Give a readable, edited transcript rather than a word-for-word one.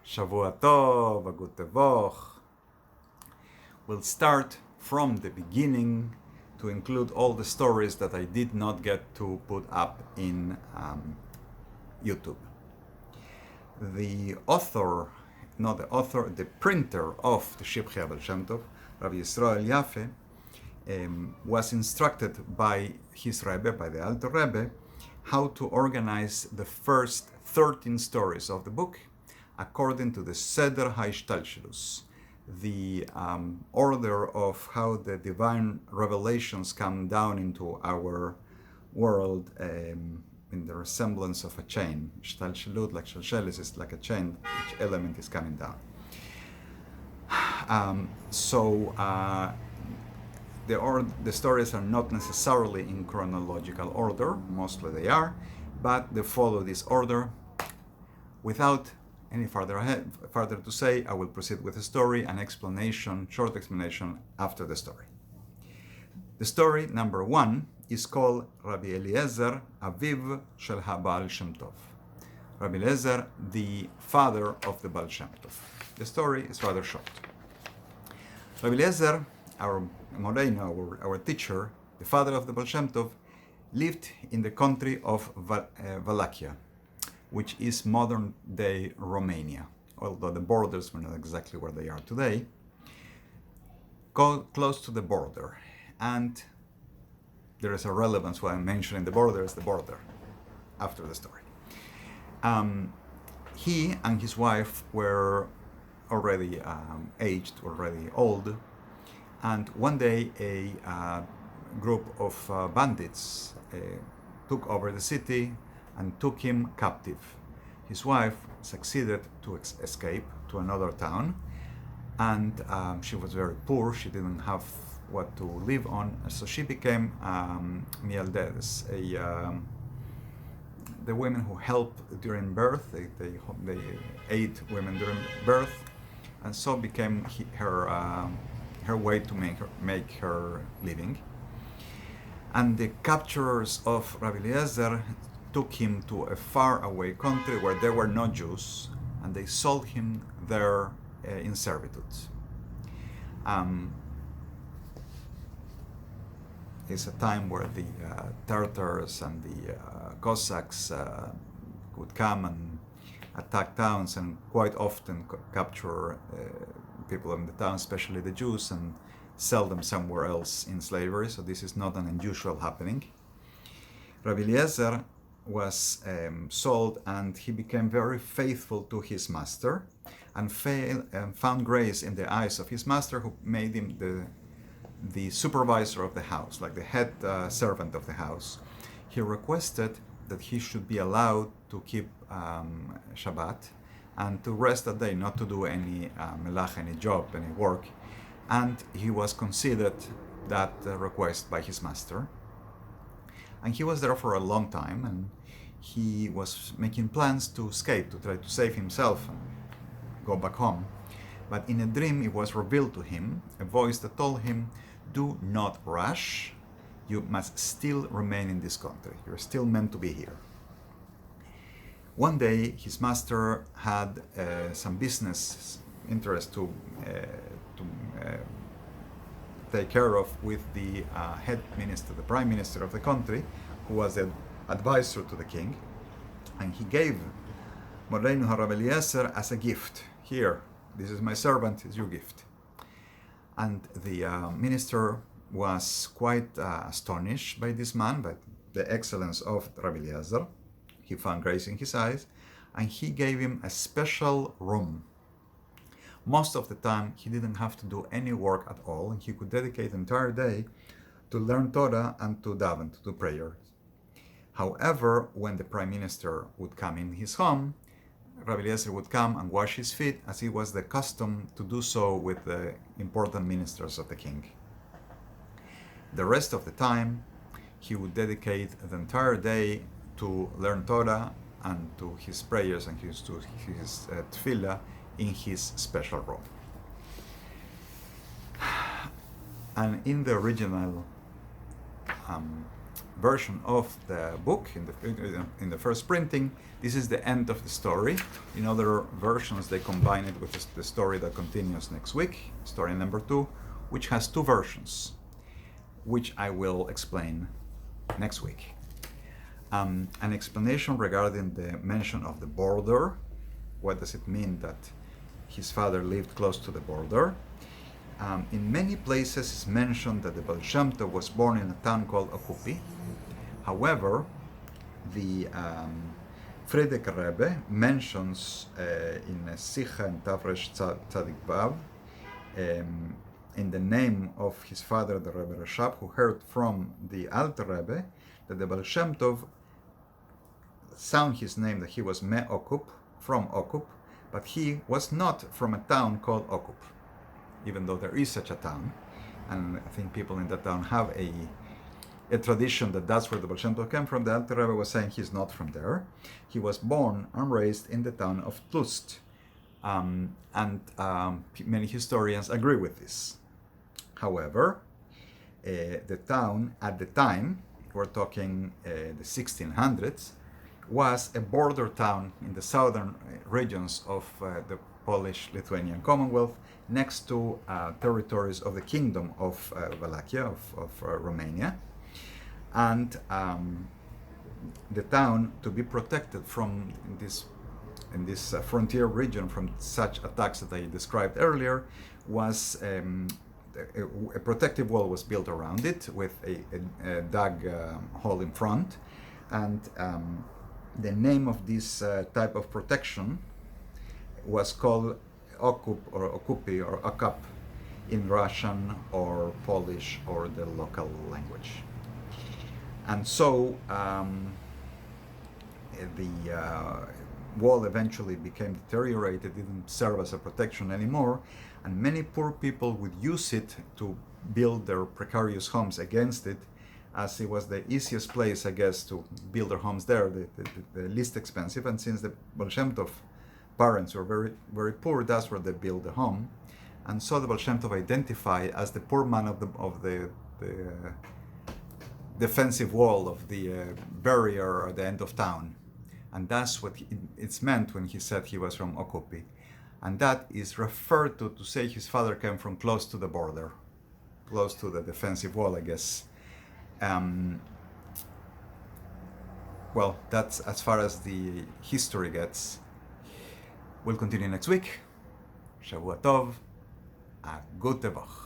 Shavua Tov, a good tevoch. We'll start from the beginning to include all the stories that I did not get to put up in YouTube. The author, not the author, the printer of the Shivchei of Shem Tov, Rabbi Eliezer, was instructed by his Rebbe, by the Alter Rebbe, how to organize the first 13 stories of the book according to the Seder HaIshtalshelus, the order of how the divine revelations come down into our world in the resemblance of a chain. Ishtalshelut, like shalshelis, is like a chain, each element is coming down. The stories are not necessarily in chronological order, mostly they are, but they follow this order. Without any further to say, I will proceed with the story, an explanation, short explanation after the story. The story number 1 is called Rabbi Eliezer, Aviv Shel haBaal Shem Tov. Rabbi Eliezer, the father of the Baal Shem Tov. The story is rather short. Rabbi Eliezer, our Moreinu, our teacher, the father of the Baal Shem Tov, lived in the country of Wallachia, which is modern-day Romania, although the borders were not exactly where they are today. Close to the border, and there is a relevance why I'm mentioning the border is the border after the story. He and his wife were already aged, already old, and one day a group of bandits took over the city and took him captive. His wife succeeded to escape to another town, and she was very poor. She didn't have what to live on, so she became Mieldedes, the women who help during birth. They aid women during birth, and so became her way to make her living. And the capturers of Rabbi Eliezer took him to a far-away country where there were no Jews, and they sold him there in servitude. It's a time where the Tartars and the Cossacks would come and attack towns and quite often capture people in the town, especially the Jews, and sell them somewhere else in slavery. So this is not an unusual happening. Rabbi Eliezer was sold, and he became very faithful to his master and found grace in the eyes of his master, who made him the supervisor of the house, like the head servant of the house. He requested that he should be allowed to keep Shabbat and to rest that day, not to do any melach, any job, any work. And he was conceded that request by his master. And he was there for a long time, and he was making plans to escape, to try to save himself and go back home. But in a dream, it was revealed to him, a voice that told him, do not rush, you must still remain in this country. You're still meant to be here. One day, his master had some business interest to take care of with the head minister, the prime minister of the country, who was the advisor to the king, and he gave Moreinu Rabbi Eliezer as a gift. Here, this is my servant, it's your gift. And the minister was quite astonished by this man, by the excellence of Rabbi Eliezer. He found grace in his eyes, and he gave him a special room. Most of the time, he didn't have to do any work at all, and he could dedicate the entire day to learn Torah and to daven, to do prayer. However, when the prime minister would come in his home, Rabbi Eliezer would come and wash his feet, as it was the custom to do so with the important ministers of the king. The rest of the time, he would dedicate the entire day to learn Torah and to his prayers and to his tefillah in his special room. And in the original version of the book, in the first printing, this is the end of the story. In other versions, they combine it with the story that continues next week, story number 2, which has 2 versions, which I will explain next week. An explanation regarding the mention of the border. What does it mean that his father lived close to the border? In many places it's mentioned that the Baal Shem Tov was born in a town called Okupi. However, the Frierdiker Rebbe mentions in a Sikha in Tavresh Tzadik Vav, in the name of his father, the Rebbe Rashab, who heard from the Alter Rebbe that the Baal Shem Tov sound his name, that he was Me Okup, from Okup, but he was not from a town called Okup, even though there is such a town. And I think people in that town have a tradition that that's where the Baal Shem Tov came from. The Alter Rebbe was saying he's not from there. He was born and raised in the town of Tlust. Many historians agree with this. However, the town at the time, we're talking the 1600s, was a border town in the southern regions of the Polish-Lithuanian Commonwealth, next to territories of the Kingdom of Wallachia, of Romania. And the town, to be protected from in this frontier region from such attacks that I described earlier, was a protective wall was built around it with a dug hole in front. And the name of this type of protection was called Okup or Okupi or Akap in Russian or Polish or the local language. And so the wall eventually became deteriorated, didn't serve as a protection anymore, and many poor people would use it to build their precarious homes against it, as it was the easiest place, I guess, to build their homes there, the least expensive. And since the Baal Shem Tov parents were very, very poor, that's where they built the home. And so the Baal Shem Tov identified as the poor man of the defensive wall, of the barrier at the end of town. And that's what it's meant when he said he was from Okupi. And that is referred to say his father came from close to the border, close to the defensive wall, I guess. Well, that's as far as the history gets. We'll continue next week. Shavua Tov, a gute Woche.